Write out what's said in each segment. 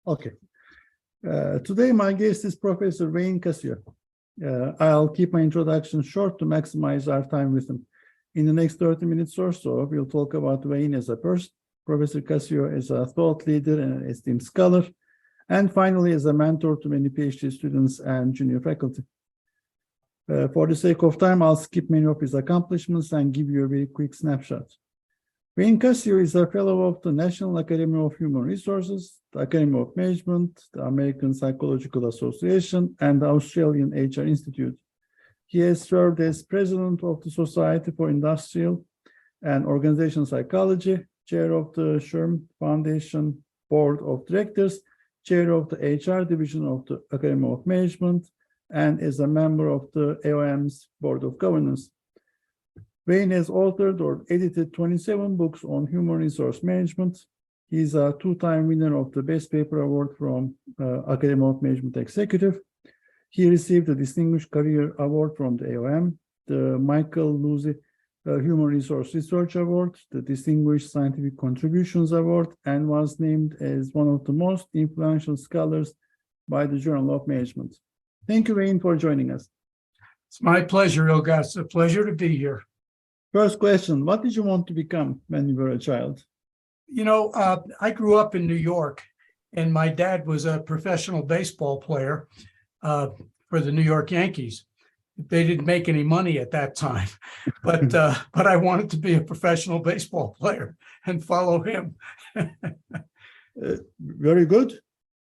Okay. Today, my guest is Professor Cascio. I'll keep my introduction short to maximize our time with him. In the next 30 minutes or so, we'll talk about Wayne as a person, Professor Cascio as a thought leader and an esteemed scholar, and finally as a mentor to many PhD students and junior faculty. For the sake of time, I'll skip many of his accomplishments and give you a very quick snapshot. Wayne Cascio is a fellow of the National Academy of Human Resources, the Academy of Management, the American Psychological Association, and the Australian HR Institute. He has served as president of the Society for Industrial and Organizational Psychology, chair of the SHRM Foundation Board of Directors, chair of the HR Division of the Academy of Management, and is a member of the AOM's Board of Governors. Wayne has authored or edited 27 books on human resource management. He is a two-time winner of the Best Paper Award from Academy of Management Executive. He received the Distinguished Career Award from the AOM, the Michael Luzzi Human Resource Research Award, the Distinguished Scientific Contributions Award, and was named as one of the most influential scholars by the Journal of Management. Thank you, Wayne, for joining us. It's my pleasure, Ilga. It's a pleasure to be here. First question, what did you want to become when you were a child? You know, I grew up in New York, and my dad was a professional baseball player for the New York Yankees. They didn't make any money at that time, but I wanted to be a professional baseball player and follow him. Very good.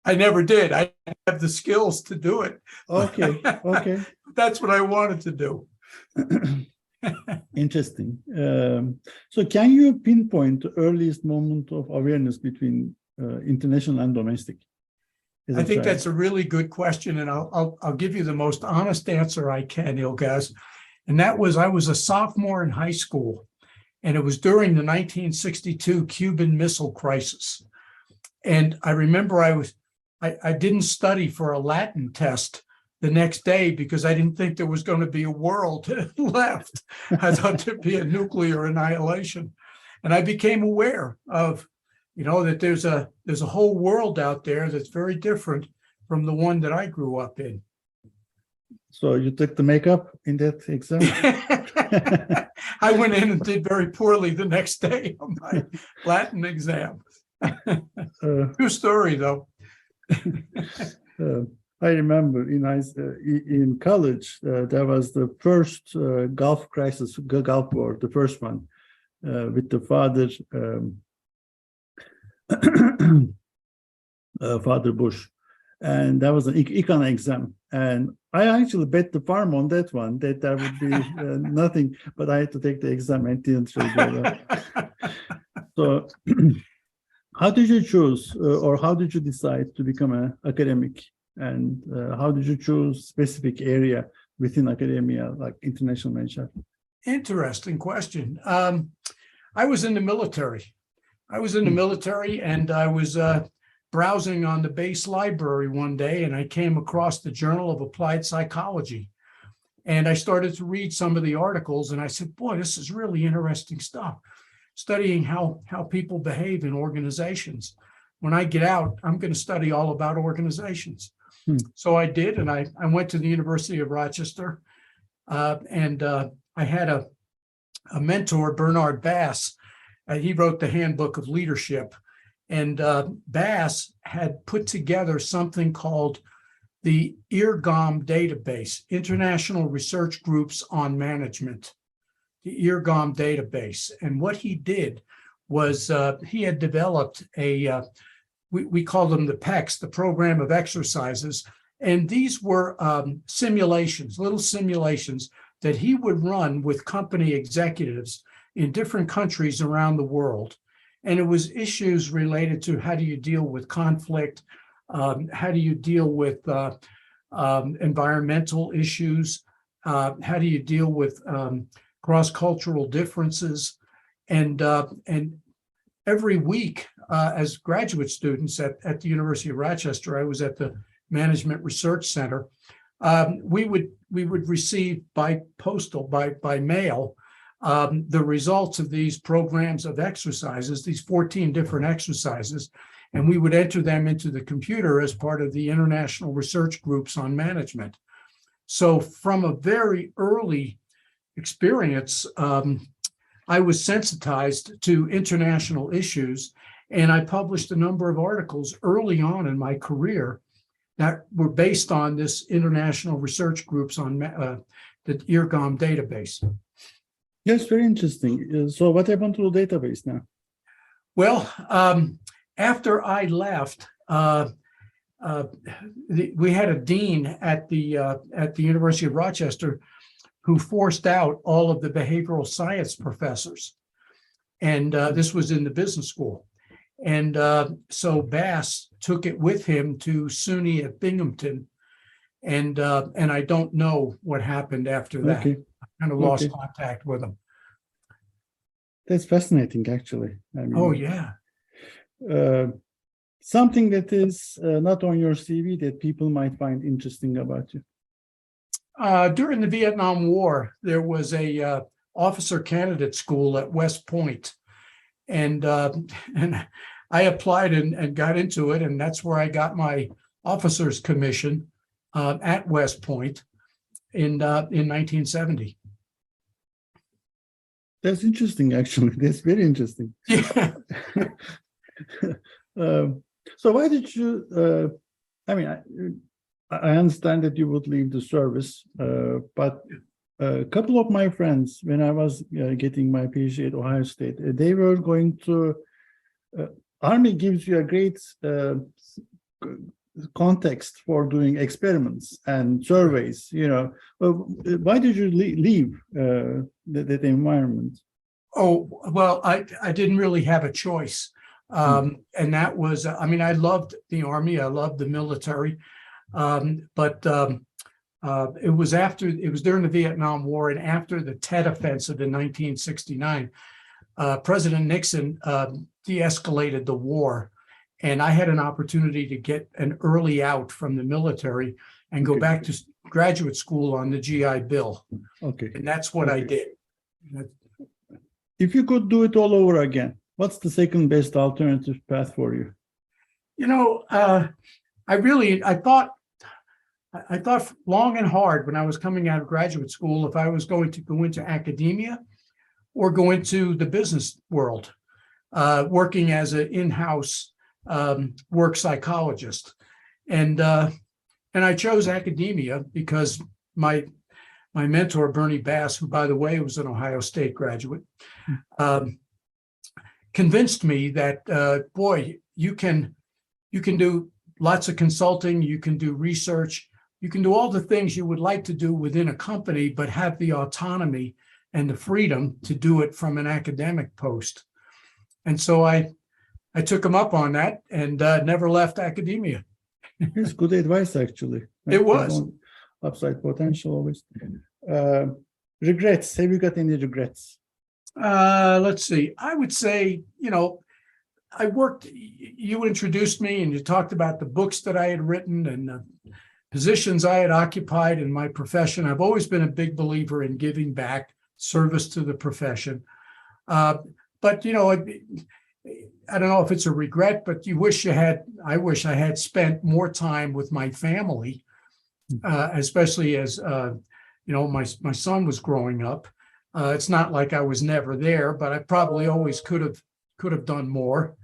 I never did. I didn't have the skills to do it. Okay, okay. That's what I wanted to do. Interesting. So can you pinpoint the earliest moment of awareness between international and domestic? I think that's a really good question, and I'll give you the most honest answer I can, Ilgaz. And that was, I was a sophomore in high school, and it was during the 1962 Cuban Missile Crisis. And I remember I didn't study for a Latin test the next day because I didn't think there was going to be a world left. I thought there'd be a nuclear annihilation. And I became aware of, you know, that there's a whole world out there that's very different from the one that I grew up in. So you took the makeup in that exam? I went in and did very poorly the next day on my Latin exam. True story, though. I remember in college, there was the first Gulf crisis, Gulf War, the first one, with the father, Father Bush. And that was an econ exam. And I actually bet the farm on that one, that there would be nothing, but I had to take the exam and didn't really do that. So how did you choose, or how did you decide to become an academic? And how did you choose specific area within academia, like international management? Interesting question. I was in the military. And I was browsing on the base library one day, and I came across the Journal of Applied Psychology. And I started to read some of the articles, and I said, boy, this is really interesting stuff, studying how people behave in organizations. When I get out, I'm going to study all about organizations. So I did, and I went to the University of Rochester, and I had a mentor, Bernard Bass. He wrote the Handbook of Leadership, and Bass had put together something called the IRGOM database, International Research Groups on Management, the IRGOM database. And what he did was he had developed a we call them the PECs, the Program of Exercises. And these were simulations, little simulations that he would run with company executives in different countries around the world. And it was issues related to how do you deal with conflict, how do you deal with environmental issues, how do you deal with cross-cultural differences. And every week, as graduate students at the University of Rochester, I was at the Management Research Center. We would receive by postal, by mail, the results of these programs of exercises, these 14 different exercises, and we would enter them into the computer as part of the international research groups on management. So from a very early experience, I was sensitized to international issues, and I published a number of articles early on in my career that were based on this international research groups on the IRGOM database. Yes, very interesting. So what happened to the database now? Well, after I left, we had a dean at the University of Rochester who forced out all of the behavioral science professors, and this was in the business school. And so Bass took it with him to SUNY at Binghamton, and I don't know what happened after that. Okay. I kind of lost contact with him. That's fascinating, actually. I mean, Oh yeah. Something that is not on your CV that people might find interesting about you. During the Vietnam War, there was a officer candidate school at West Point, and I applied and got into it, and that's where I got my officer's commission at West Point in 1970. That's interesting, actually. That's very interesting. Yeah. So why did you, I mean, I understand that you would leave the service, but a couple of my friends, when I was getting my PhD at Ohio State, they were going to, Army gives you a great context for doing experiments and surveys, you know. Why did you leave that environment? Oh, well, I didn't really have a choice. And that was, I mean, I loved the Army, I loved the military, but it was during the Vietnam War and after the Tet Offensive in 1969, President Nixon de-escalated the war, and I had an opportunity to get an early out from the military and go back to graduate school on the GI Bill. Okay. And that's what I did. If you could do it all over again, what's the second best alternative path for you? You know, I thought long and hard when I was coming out of graduate school if I was going to go into academia or go into the business world, working as an in-house work psychologist. And I chose academia because my mentor, Bernie Bass, who, by the way, was an Ohio State graduate, convinced me that, boy, you can do lots of consulting, you can do research, you can do all the things you would like to do within a company, but have the autonomy and the freedom to do it from an academic post. And so I took him up on that and never left academia. It's good advice, actually. It was. Upside potential always. Regrets. Have you got any regrets? Let's see. I would say, you know, you introduced me and you talked about the books that I had written and the positions I had occupied in my profession. I've always been a big believer in giving back, service to the profession. But, you know, I don't know if it's a regret, but I wish I had spent more time with my family, especially as, you know, my son was growing up. It's not like I was never there, but I probably always could have done more.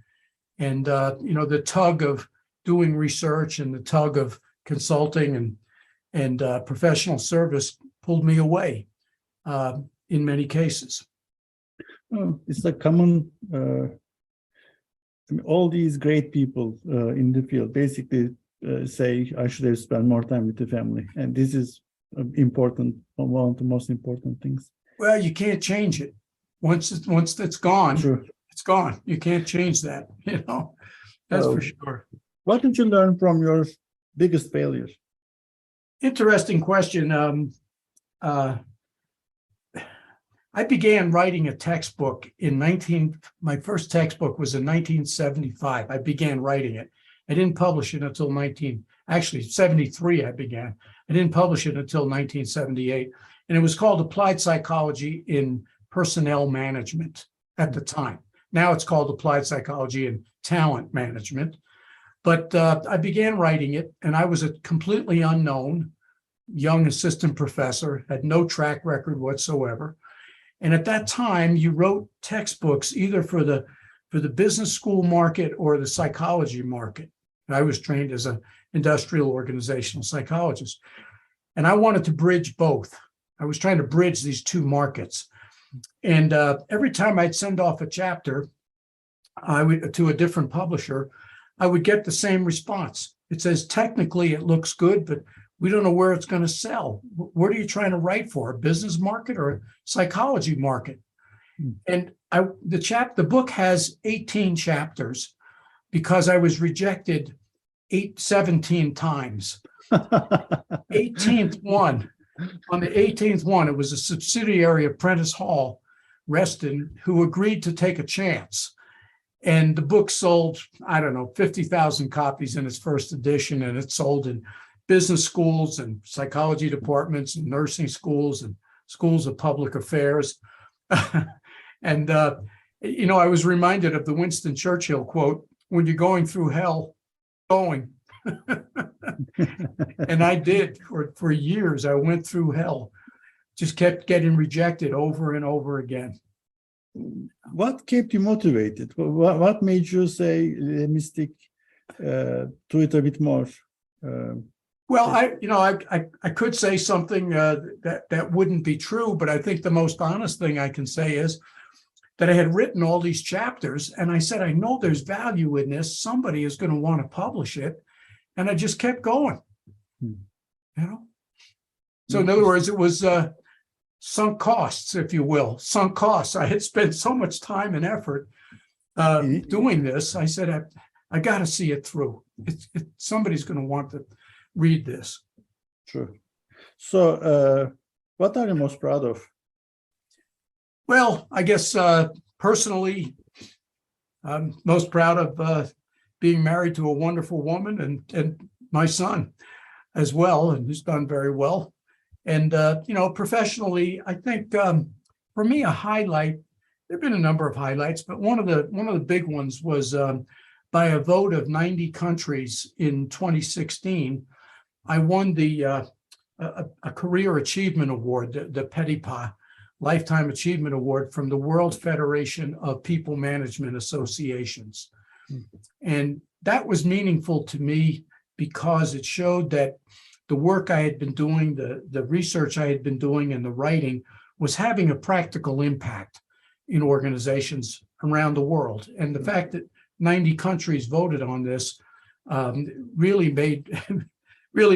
And, you know, the tug of doing research and the tug of consulting and professional service pulled me away in many cases. Oh, it's a common, I mean, all these great people in the field basically say, I should have spent more time with the family. And this is important, one of the most important things. Well, you can't change it. Once it's gone, Sure. It's gone. You can't change that, you know, that's for sure. What did you learn from your biggest failures? Interesting question. I began writing a textbook my first textbook was in 1975. I began writing it. I didn't publish it until 73 I began. I didn't publish it until 1978. And it was called Applied Psychology in personnel management at the time. Now it's called applied psychology and talent management. But I began writing it, and I was a completely unknown young assistant professor, had no track record whatsoever. And at that time, you wrote textbooks either for the business school market or the psychology market. I was trained as an industrial organizational psychologist. And I wanted to bridge both. I was trying to bridge these two markets. And every time I'd send off a chapter to a different publisher, I would get the same response. It says, technically, it looks good, but we don't know where it's going to sell. What are you trying to write for? A business market or a psychology market? And the book has 18 chapters because I was rejected 17 times. 18th one. On the 18th one, it was a subsidiary of Prentice Hall, Reston, who agreed to take a chance. And the book sold, I don't know, 50,000 copies in its first edition, and it sold in business schools and psychology departments and nursing schools and schools of public affairs. And, I was reminded of the Winston Churchill quote, when you're going through hell, going. And I did for years. I went through hell, just kept getting rejected over and over again. What kept you motivated? What made you say, let me stick to it a bit more? Well, I could say something that wouldn't be true, but I think the most honest thing I can say is that I had written all these chapters, and I said, I know there's value in this. Somebody is going to want to publish it, and I just kept going. So in other words, it was sunk costs, if you will, sunk costs. I had spent so much time and effort doing this. I said, I got to see it through. Somebody's going to want to read this. Sure. So what are you most proud of? Well, I guess personally, I'm most proud of being married to a wonderful woman and my son as well, and who's done very well. And, professionally, I think for me, a highlight, there have been a number of highlights, but one of the big ones was by a vote of 90 countries in 2016, I won a Career Achievement Award, the Petitpas Lifetime Achievement Award from the World Federation of People Management Associations. And that was meaningful to me because it showed that the work I had been doing, the research I had been doing, and the writing was having a practical impact in organizations around the world. And the fact that 90 countries voted on this really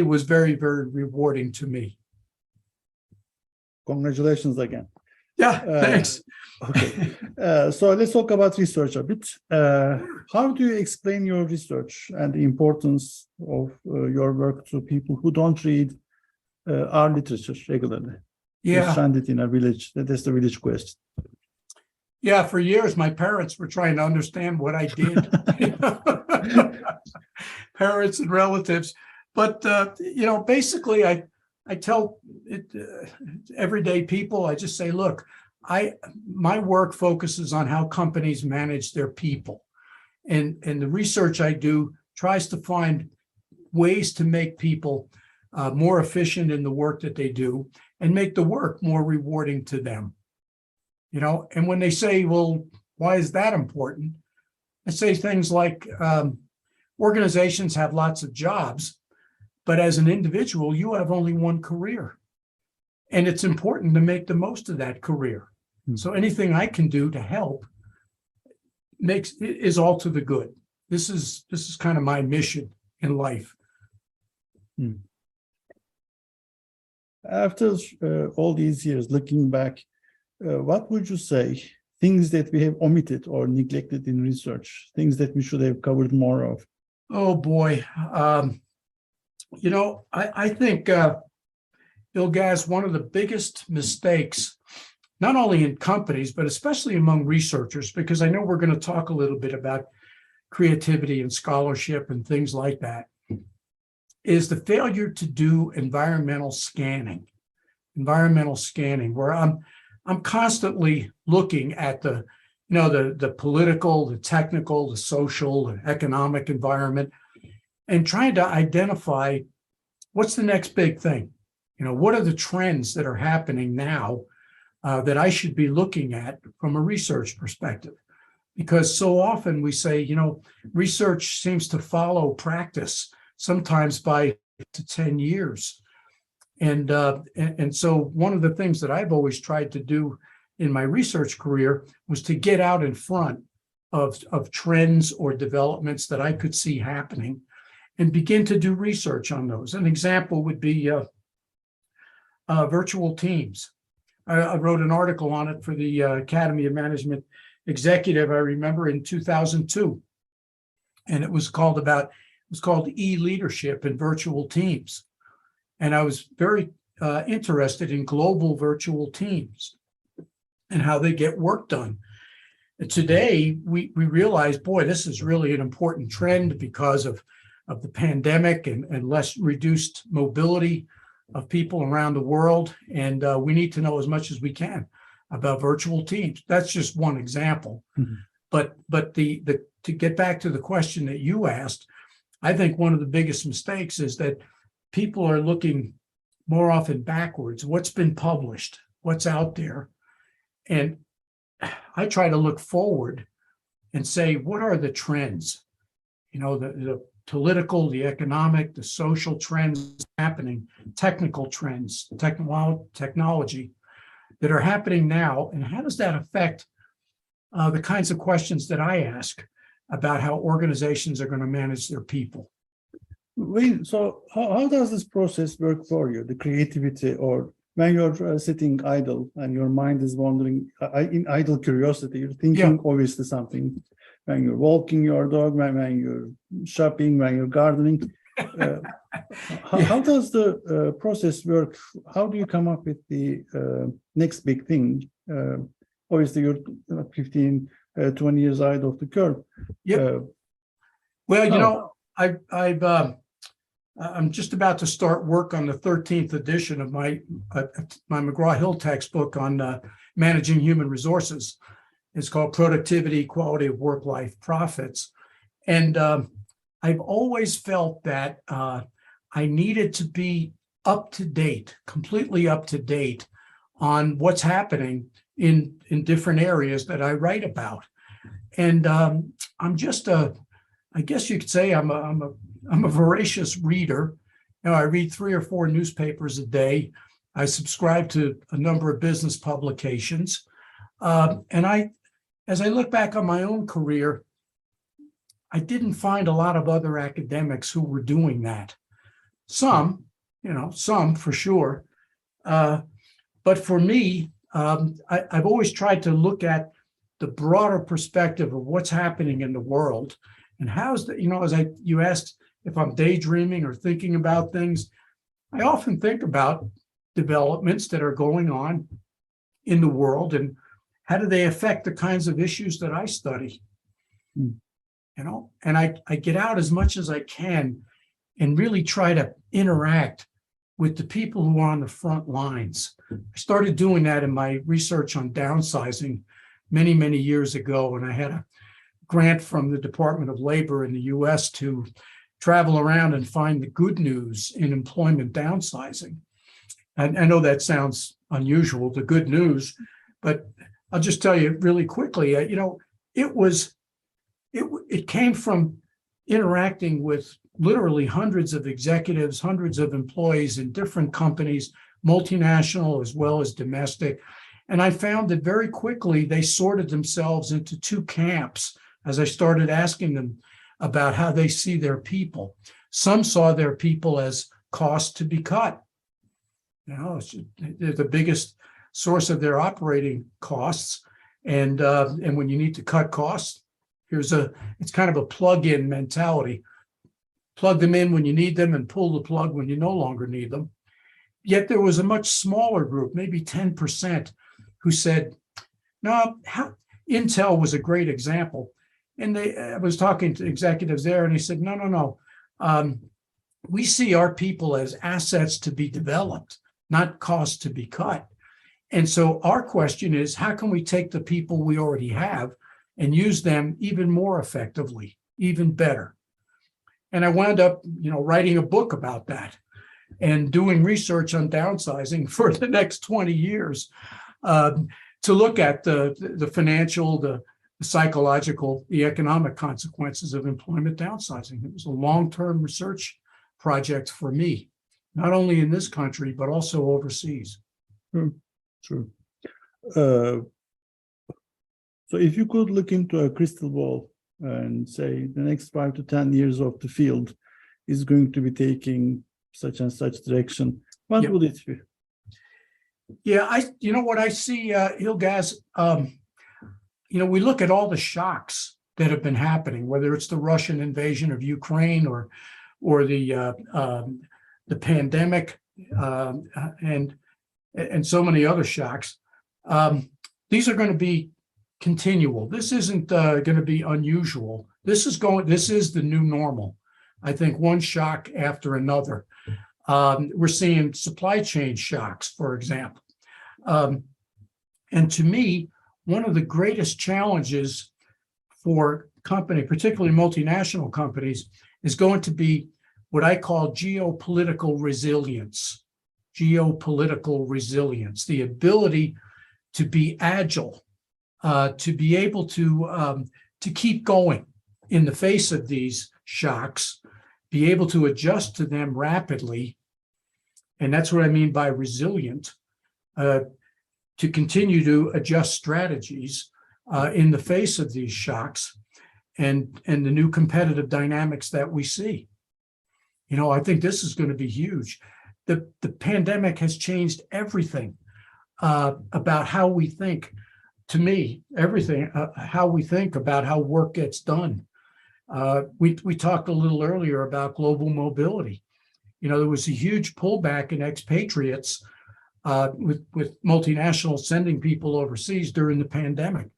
was very, very rewarding to me. Congratulations again. Yeah, thanks. Okay, so let's talk about research a bit. How do you explain your research and the importance of your work to people who don't read our literature regularly? Yeah. Stranded in a village. That's the village question. Yeah, for years, my parents were trying to understand what I did. Parents and relatives. But, basically, I tell everyday people, I just say, look, my work focuses on how companies manage their people. And the research I do tries to find ways to make people more efficient in the work that they do and make the work more rewarding to them. And when they say, well, why is that important? I say things like organizations have lots of jobs, but as an individual, you have only one career. And it's important to make the most of that career. So anything I can do to help is all to the good. This is kind of my mission in life. After all these years, looking back, what would you say, things that we have omitted or neglected in research, things that we should have covered more of? Oh, boy. I think, Ilgaz, one of the biggest mistakes, not only in companies, but especially among researchers, because I know we're going to talk a little bit about creativity and scholarship and things like that, is the failure to do environmental scanning, where I'm constantly looking at the political, the technical, the social, the economic environment, and trying to identify what's the next big thing. What are the trends that are happening now that I should be looking at from a research perspective? Because so often we say, research seems to follow practice, sometimes by 10 years. And so one of the things that I've always tried to do in my research career was to get out in front of trends or developments that I could see happening and begin to do research on those. An example would be virtual teams. I wrote an article on it for the Academy of Management Executive, I remember, in 2002. And it was called e-leadership in virtual teams. And I was very interested in global virtual teams and how they get work done. And today, we realize, boy, this is really an important trend because of the pandemic and less reduced mobility of people around the world. And we need to know as much as we can about virtual teams. That's just one example. Mm-hmm. But to get back to the question that you asked, I think one of the biggest mistakes is that people are looking more often backwards. What's been published? What's out there? And I try to look forward and say, what are the trends? The political, the economic, the social trends happening, technical trends, technology that are happening now, and how does that affect the kinds of questions that I ask about how organizations are going to manage their people? So how does this process work for you, the creativity, or when you're sitting idle and your mind is wandering in idle curiosity, you're thinking obviously something, when you're walking your dog, when you're shopping, when you're gardening. How does the process work? How do you come up with the next big thing? Obviously, you're 15, 20 years ahead of the curve. Well, I'm just about to start work on the 13th edition of my McGraw-Hill textbook on managing human resources. It's called Productivity, Quality of Work-Life Profits. And I've always felt that I needed to be up to date, completely up to date on what's happening in different areas that I write about. And I'm just I guess you could say I'm a voracious reader. I read 3 or 4 newspapers a day. I subscribe to a number of business publications. And as I look back on my own career, I didn't find a lot of other academics who were doing that. Some for sure. But for me, I've always tried to look at the broader perspective of what's happening in the world. And how's that, you asked if I'm daydreaming or thinking about things, I often think about developments that are going on in the world and how do they affect the kinds of issues that I study. And I get out as much as I can and really try to interact with the people who are on the front lines. I started doing that in my research on downsizing many, many years ago, and I had a grant from the Department of Labor in the US to travel around and find the good news in employment downsizing. And I know that sounds unusual, the good news, but I'll just tell you really quickly, it came from interacting with literally hundreds of executives, hundreds of employees in different companies, multinational as well as domestic. And I found that very quickly they sorted themselves into 2 camps as I started asking them about how they see their people. Some saw their people as cost to be cut. They're the biggest source of their operating costs. And when you need to cut costs, it's kind of a plug-in mentality. Plug them in when you need them and pull the plug when you no longer need them. Yet there was a much smaller group, maybe 10%, who said, no, Intel was a great example. And I was talking to executives there and they said, no. We see our people as assets to be developed, not costs to be cut. And so our question is, how can we take the people we already have and use them even more effectively, even better? And I wound up, writing a book about that and doing research on downsizing for the next 20 years to look at the financial, the psychological, the economic consequences of employment downsizing. It was a long-term research project for me, not only in this country, but also overseas. True. So if you could look into a crystal ball and say the next 5 to 10 years of the field is going to be taking such and such direction, what would it be? Yeah, what I see, Ilgaz, we look at all the shocks that have been happening, whether it's the Russian invasion of Ukraine or the pandemic and so many other shocks. These are going to be continual. This isn't going to be unusual. This is the new normal. I think one shock after another. We're seeing supply chain shocks, for example. And to me, one of the greatest challenges for companies, particularly multinational companies, is going to be what I call geopolitical resilience. Geopolitical resilience, the ability to be agile, to be able to keep going in the face of these shocks, be able to adjust to them rapidly. And that's what I mean by resilient, to continue to adjust strategies in the face of these shocks and the new competitive dynamics that we see. I think this is going to be huge. The pandemic has changed everything about how we think. To me, everything, how we think about how work gets done. We talked a little earlier about global mobility. There was a huge pullback in expatriates with multinationals sending people overseas during the pandemic.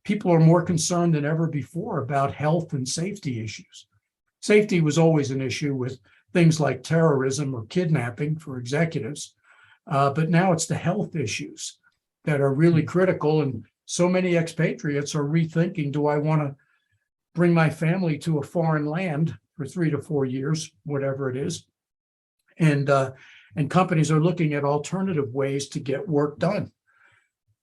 People are more concerned than ever before about health and safety issues. Safety was always an issue with things like terrorism or kidnapping for executives, but now it's the health issues that are really critical. And so many expatriates are rethinking, do I want to bring my family to a foreign land for 3 to 4 years, whatever it is? And companies are looking at alternative ways to get work done.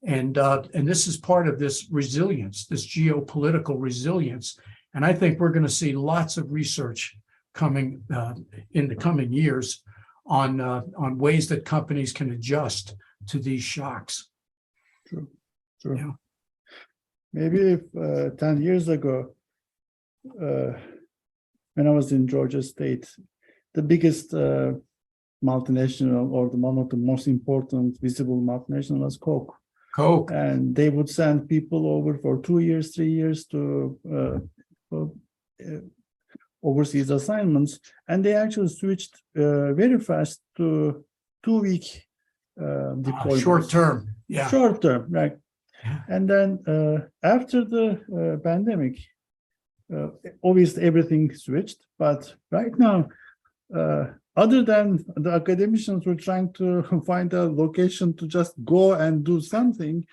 And this is part of this resilience, this geopolitical resilience. And I think we're going to see lots of research coming in the coming years on ways that companies can adjust to these shocks. True. Yeah. Maybe if 10 years ago, when I was in Georgia State, the biggest multinational, or one of the most important visible multinational, was Coke. And they would send people over for 2 years, 3 years to overseas assignments, and they actually switched very fast to 2-week deployment. Short term, yeah. Short term, right? Yeah. And then after the pandemic, obviously everything switched. But right now, other than the academicians who are trying to find a location to just go and do something,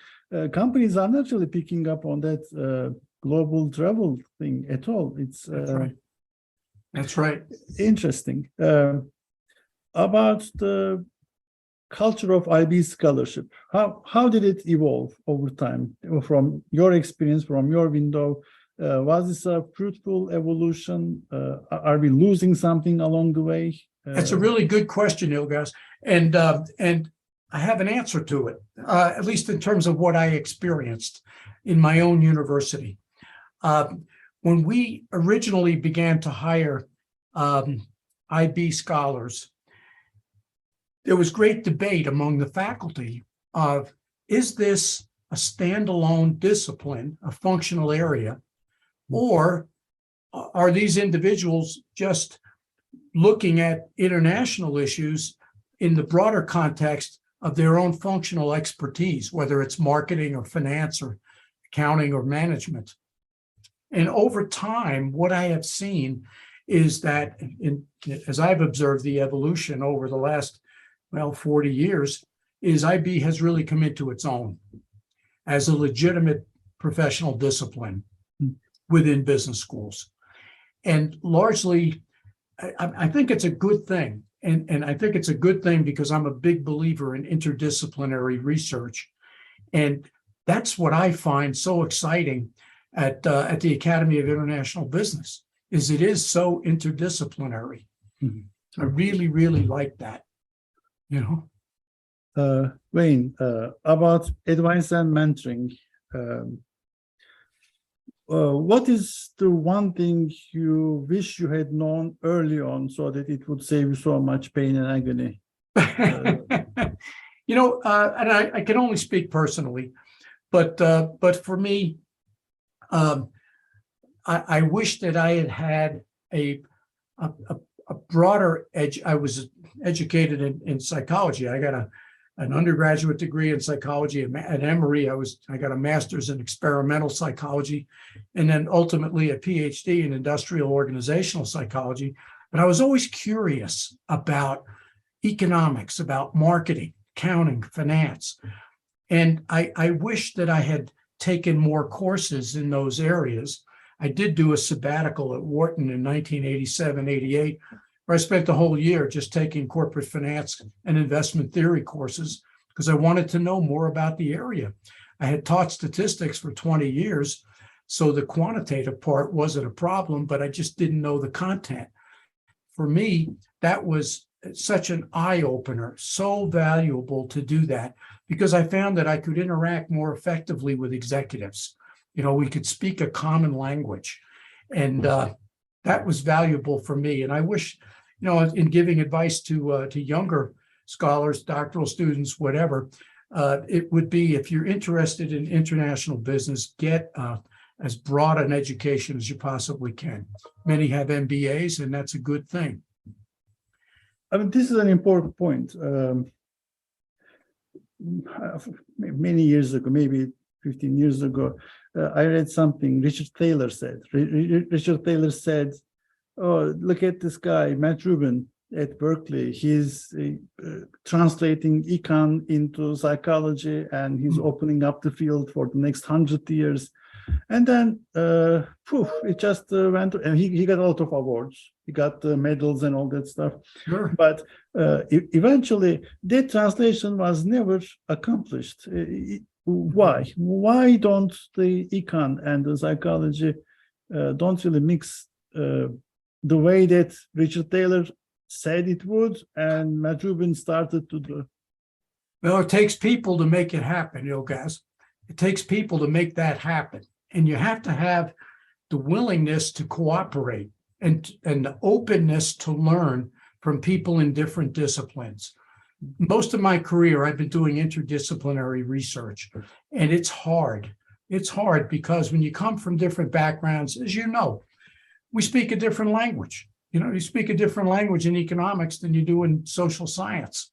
companies are not really picking up on that global travel thing at all. It's That's right. Interesting. About the culture of IB scholarship, how did it evolve over time? From your experience, from your window, was this a fruitful evolution? Are we losing something along the way? That's a really good question, Ilgaz, and I have an answer to it, at least in terms of what I experienced in my own university. When we originally began to hire IB scholars, there was great debate among the faculty of, is this a standalone discipline, a functional area, or are these individuals just looking at international issues in the broader context of their own functional expertise, whether it's marketing or finance or accounting or management? And over time, what I have seen is that, as I've observed the evolution over the last, 40 years, is IB has really come into its own as a legitimate professional discipline within business schools. And largely, I think it's a good thing. And I think it's a good thing because I'm a big believer in interdisciplinary research. And that's what I find so exciting at the Academy of International Business, is it is so interdisciplinary. I really, really like that, you know. Wayne, about advice and mentoring. What is the one thing you wish you had known early on so that it would save you so much pain and agony? You know, and I can only speak personally, but for me, I wish that I had had a broader edge. I was educated in psychology. I got an undergraduate degree in psychology at Emory. I got a master's in experimental psychology, and then ultimately a PhD in industrial organizational psychology. But I was always curious about economics, about marketing, accounting, finance. And I wish that I had taken more courses in those areas. I did do a sabbatical at Wharton in 1987, 88, where I spent the whole year just taking corporate finance and investment theory courses because I wanted to know more about the area. I had taught statistics for 20 years, so the quantitative part wasn't a problem, but I just didn't know the content. For me, that was such an eye-opener, so valuable to do that, because I found that I could interact more effectively with executives. You know, we could speak a common language, and that was valuable for me. And I wish, you know, in giving advice to younger scholars, doctoral students, whatever, it would be, if you're interested in international business, get as broad an education as you possibly can. Many have MBAs, and that's a good thing. I mean, this is an important point. Many years ago, maybe 15 years ago, I read something Richard Taylor said. Richard Taylor said, "Oh, look at this guy, Matt Rubin at Berkeley. He's translating econ into psychology, and he's opening up the field for the next 100 years." And then, it just went, and he got a lot of awards. He got medals and all that stuff. Sure. But eventually, that translation was never accomplished. Why? Why don't the econ and the psychology don't really mix the way that Richard Taylor said it would, and Matt Rubin started to do? Well, it takes people to make it happen, Ilgaz. It takes people to make that happen. And you have to have the willingness to cooperate and the openness to learn from people in different disciplines. Most of my career, I've been doing interdisciplinary research, and it's hard. It's hard because when you come from different backgrounds, as you know, we speak a different language. You know, you speak a different language in economics than you do in social science.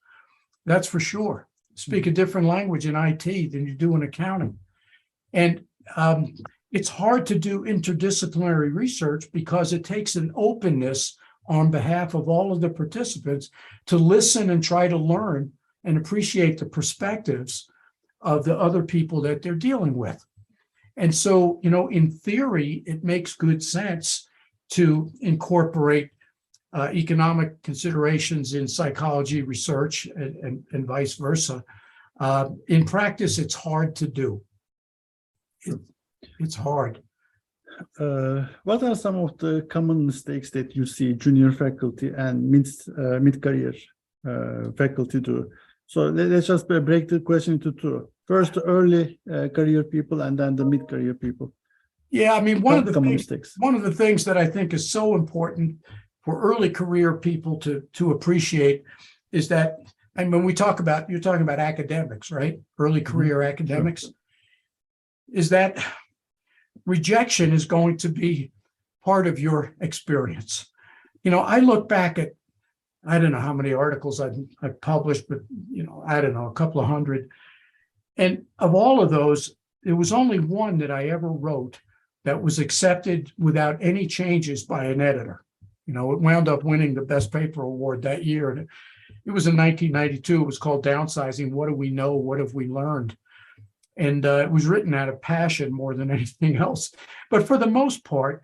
That's for sure. Speak a different language in IT than you do in accounting. And it's hard to do interdisciplinary research because it takes an openness on behalf of all of the participants to listen and try to learn and appreciate the perspectives of the other people that they're dealing with. And so, you know, in theory, it makes good sense to incorporate economic considerations in psychology research and vice versa. In practice, it's hard to do. It's hard. What are some of the common mistakes that you see junior faculty and mid-career faculty do? So let's just break the question into two. First, the early career people, and then the mid-career people. Yeah, I mean, one of the things that I think is so important for early career people to appreciate is that, and when we talk about, you're talking about academics, right? Early career academics, sure. Is that rejection is going to be part of your experience. You know, I look back at, I don't know how many articles I've published, but, you know, I don't know, a couple of hundred. And of all of those, there was only one that I ever wrote that was accepted without any changes by an editor. You know, it wound up winning the best paper award that year. It was in 1992. It was called Downsizing. What do we know? What have we learned? And it was written out of passion more than anything else. But for the most part,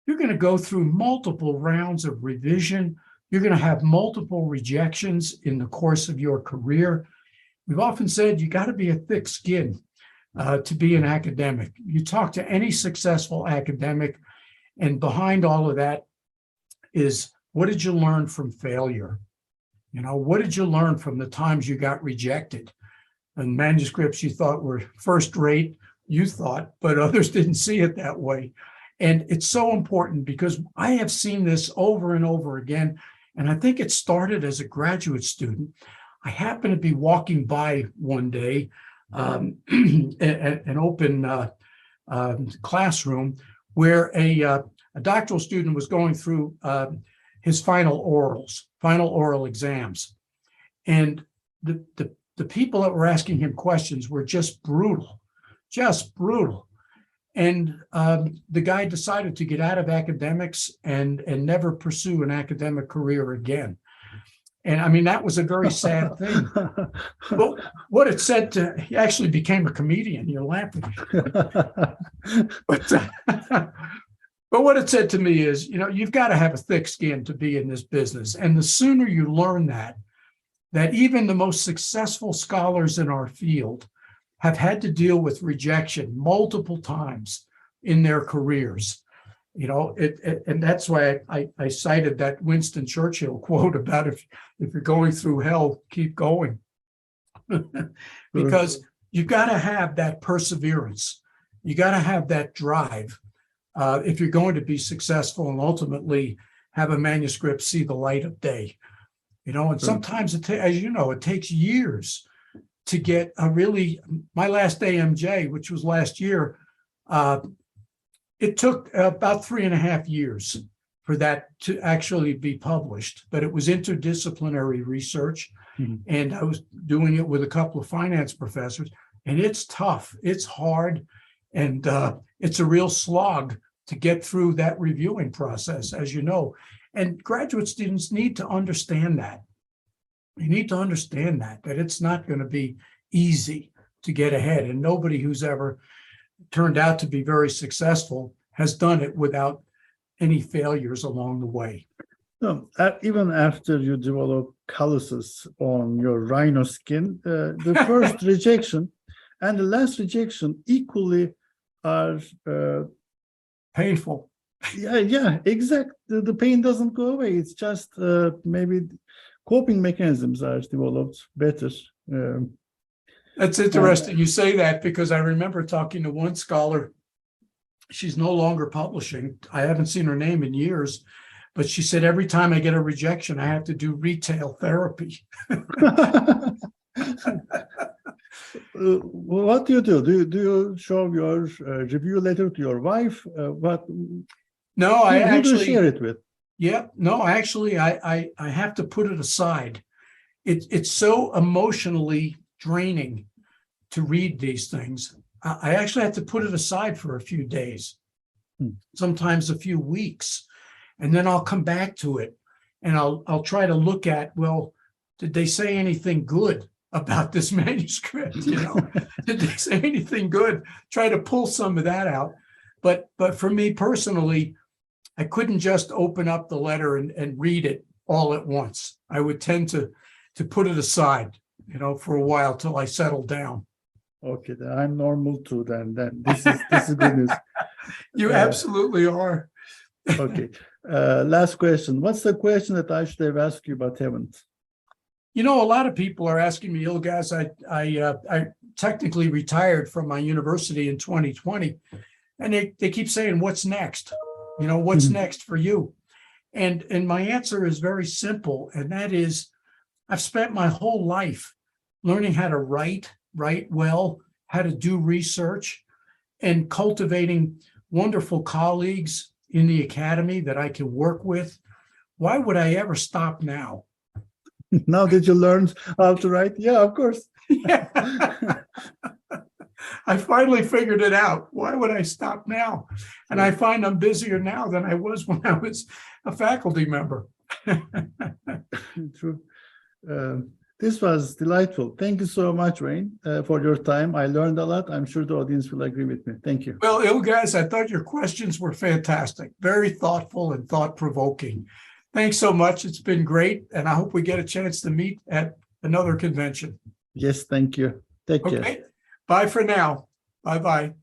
you're going to go through multiple rounds of revision. You're going to have multiple rejections in the course of your career. We've often said you got to be a thick skin to be an academic. You talk to any successful academic, and behind all of that is, what did you learn from failure? You know, what did you learn from the times you got rejected? And manuscripts you thought were first rate, you thought, but others didn't see it that way. And it's so important because I have seen this over and over again. And I think it started as a graduate student. I happened to be walking by one day, an open classroom where a doctoral student was going through his final oral exams. And the people that were asking him questions were just brutal. And the guy decided to get out of academics and never pursue an academic career again. And I mean, that was a very sad thing. But what it said to, he actually became a comedian, you're laughing. But what it said to me is, you know, you've got to have a thick skin to be in this business. And the sooner you learn that even the most successful scholars in our field have had to deal with rejection multiple times in their careers. You know, and that's why I cited that Winston Churchill quote about if you're going through hell, keep going. Because you've got to have that perseverance. You got to have that drive if you're going to be successful and ultimately have a manuscript see the light of day. You know, and sometimes, as you know, it takes years to get a really, my last AMJ, which was last year, it took about 3.5 years for that to actually be published, but it was interdisciplinary research. And I was doing it with a couple of finance professors, and it's tough, it's hard, and it's a real slog to get through that reviewing process, as you know. And graduate students need to understand that. You need to understand that it's not going to be easy to get ahead. And nobody who's ever turned out to be very successful has done it without any failures along the way. No, even after you develop calluses on your rhino skin, the first rejection and the last rejection equally are painful. Yeah, exactly. The pain doesn't go away. It's just maybe coping mechanisms are developed better. That's interesting you say that, because I remember talking to one scholar. She's no longer publishing. I haven't seen her name in years, but she said, every time I get a rejection, I have to do retail therapy. What do you do? Do you show your review letter to your wife? No, who do you share it with? Yeah, no, actually, I have to put it aside. It's so emotionally draining to read these things. I actually have to put it aside for a few days, sometimes a few weeks, and then I'll come back to it, and I'll try to look at, well, did they say anything good about this manuscript? You know, did they say anything good? Try to pull some of that out. But for me personally, I couldn't just open up the letter and read it all at once. I would tend to put it aside, you know, for a while till I settled down. Okay, then I'm normal too. Then this is good news. You absolutely are. Okay. Last question. What's the question that I should have asked you but haven't? You know, a lot of people are asking me, Ilgaz, I technically retired from my university in 2020, and they keep saying, what's next? You know, what's next for you? And my answer is very simple, and that is, I've spent my whole life learning how to write well, how to do research, and cultivating wonderful colleagues in the academy that I can work with. Why would I ever stop now? Now that you learned how to write? Yeah, of course. Yeah. I finally figured it out. Why would I stop now? And I find I'm busier now than I was when I was a faculty member. True. This was delightful. Thank you so much, Wayne, for your time. I learned a lot. I'm sure the audience will agree with me. Thank you. Well, guys, I thought your questions were fantastic, very thoughtful and thought-provoking. Thanks so much. It's been great, and I hope we get a chance to meet at another convention. Yes, thank you. Take care. Okay, bye for now. Bye-bye.